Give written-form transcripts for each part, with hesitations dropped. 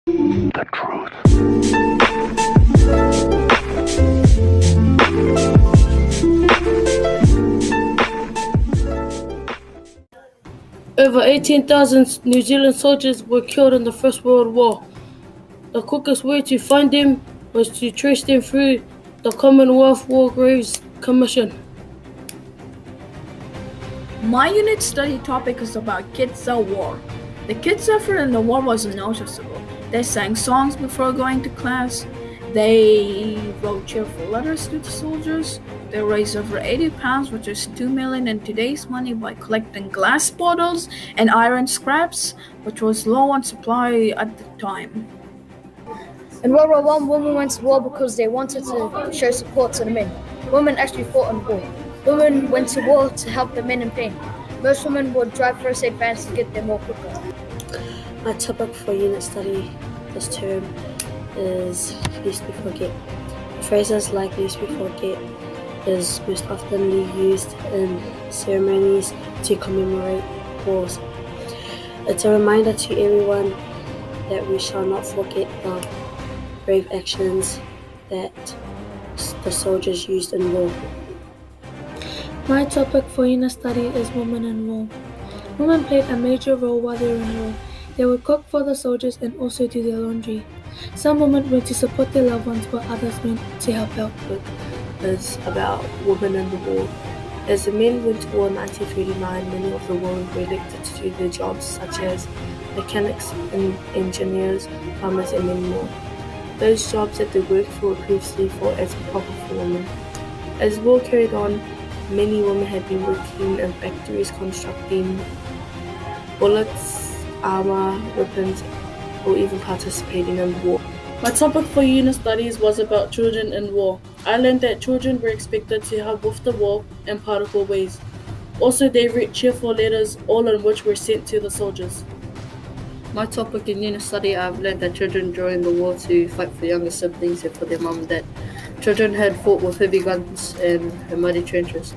The truth. Over 18,000 New Zealand soldiers were killed in the First World War. The quickest way to find them was to trace them through the Commonwealth War Graves Commission. My unit study topic is about kids at war. The kids' effort in the war was noticeable. They sang songs before going to class. They wrote cheerful letters to the soldiers. They raised over 80 pounds, which is 2 million in today's money, by collecting glass bottles and iron scraps, which was low on supply at the time. In World War I, women went to war because they wanted to show support to the men. Women actually fought in war. Women went to war to help the men in pain. Most women would drive first aid vans to get them more quicker. My topic for unit study this term is Lest We Forget. Phrases like Lest We Forget is most often used in ceremonies to commemorate wars. It's a reminder to everyone that we shall not forget the brave actions that the soldiers used in war. My topic for unit study is Women in War. Women played a major role while they were in war. They would cook for the soldiers and also do their laundry. Some women went to support their loved ones, while others went to help out. Is about women in the war. As the men went to war in 1939, many of the women were elected to do their jobs, such as mechanics, engineers, plumbers, and many more. Those jobs that they worked for were previously thought as proper for women. As war carried on, many women had been working in factories constructing bullets, armor, weapons, or even participating in war. My topic for unit studies was about children in war. I learned that children were expected to help with the war in practical ways. Also, they wrote cheerful letters, all in which were sent to the soldiers. My topic in unit study, I've learned that children joined the war to fight for younger siblings and for their mum and dad. Children had fought with heavy guns and muddy trenches.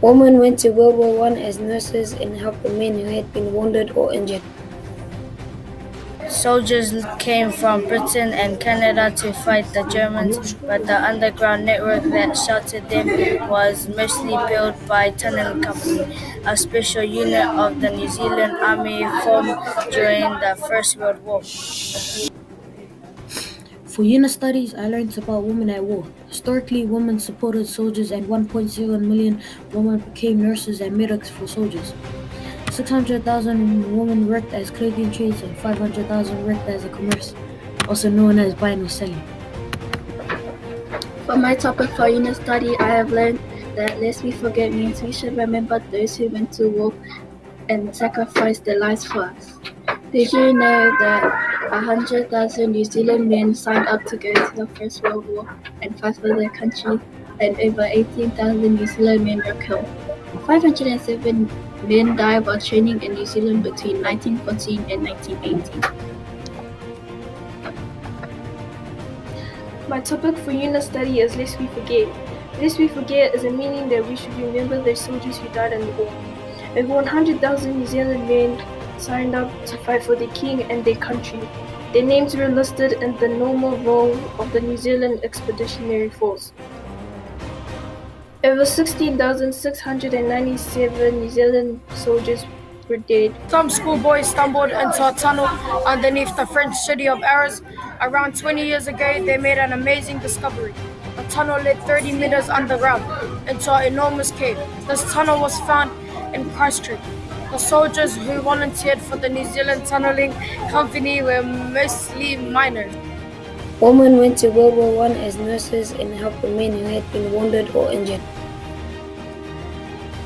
Women went to World War I as nurses and helped the men who had been wounded or injured. Soldiers came from Britain and Canada to fight the Germans, but the underground network that sheltered them was mostly built by Tunneling Company, a special unit of the New Zealand Army formed during the First World War. For unit studies, I learned about women at war. Historically, women supported soldiers and 1.7 million women became nurses and medics for soldiers. 600,000 women worked as clothing trades and 500,000 worked as a commerce, also known as buying or selling. For my topic for unit study, I have learned that lest we forget means we should remember those who went to war and sacrificed their lives for us. Did you know that 100,000 New Zealand men signed up to go to the First World War and fight for their country, and over 18,000 New Zealand men were killed? 507 men died while training in New Zealand between 1914 and 1918. My topic for unit study is Lest We Forget. Lest We Forget is a meaning that we should remember the soldiers who died in the war. Over 100,000 New Zealand men signed up to fight for the king and their country. Their names were listed in the normal roll of the New Zealand Expeditionary Force. Over 16,697 New Zealand soldiers were dead. Some schoolboys stumbled into a tunnel underneath the French city of Arras. Around 20 years ago, they made an amazing discovery. The tunnel led 30 meters underground into an enormous cave. This tunnel was found in Christchurch. The soldiers who volunteered for the New Zealand Tunnelling Company were mostly miners. Women went to World War I as nurses and helped the men who had been wounded or injured.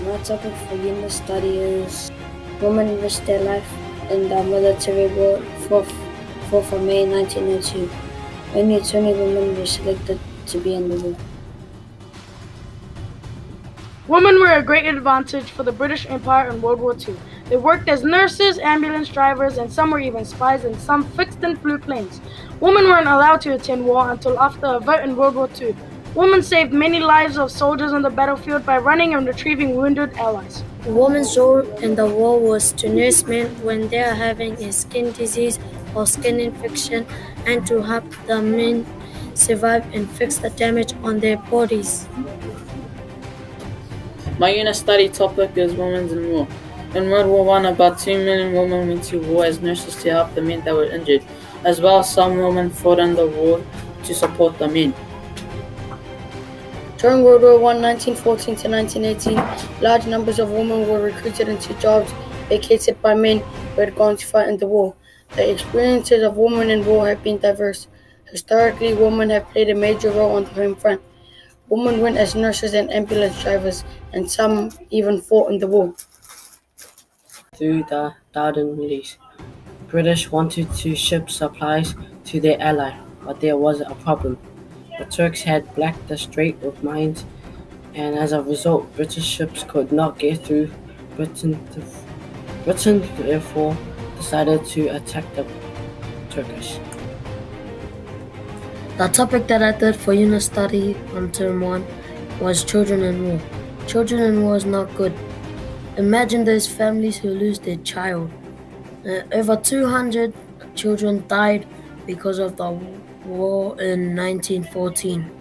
My topic for unit study is Women Risked Their Life in the Military War, 4th of May 1902. Only 20 women were selected to be in the war. Women were a great advantage for the British Empire in World War II. They worked as nurses, ambulance drivers, and some were even spies, and some fixed and flew planes. Women weren't allowed to attend war until after a vote in World War II. Women saved many lives of soldiers on the battlefield by running and retrieving wounded allies. A woman's role in the war was to nurse men when they are having a skin disease or skin infection, and to help the men survive and fix the damage on their bodies. My unit study topic is women in war. In World War One, about 2 million women went to war as nurses to help the men that were injured. As well, some women fought in the war to support the men. During World War I, 1914 to 1918, large numbers of women were recruited into jobs vacated by men who had gone to fight in the war. The experiences of women in war have been diverse. Historically, women have played a major role on the home front. Women went as nurses and ambulance drivers, and some even fought in the war. Through the Dardanelles, British wanted to ship supplies to their ally, but there was a problem. The Turks had blocked the strait with mines, and as a result, British ships could not get through. Britain therefore decided to attack the Turkish. The topic that I did for unit study on term 1 was children in war. Children in war is not good. Imagine those families who lose their child. Over 200 children died because of the war in 1914.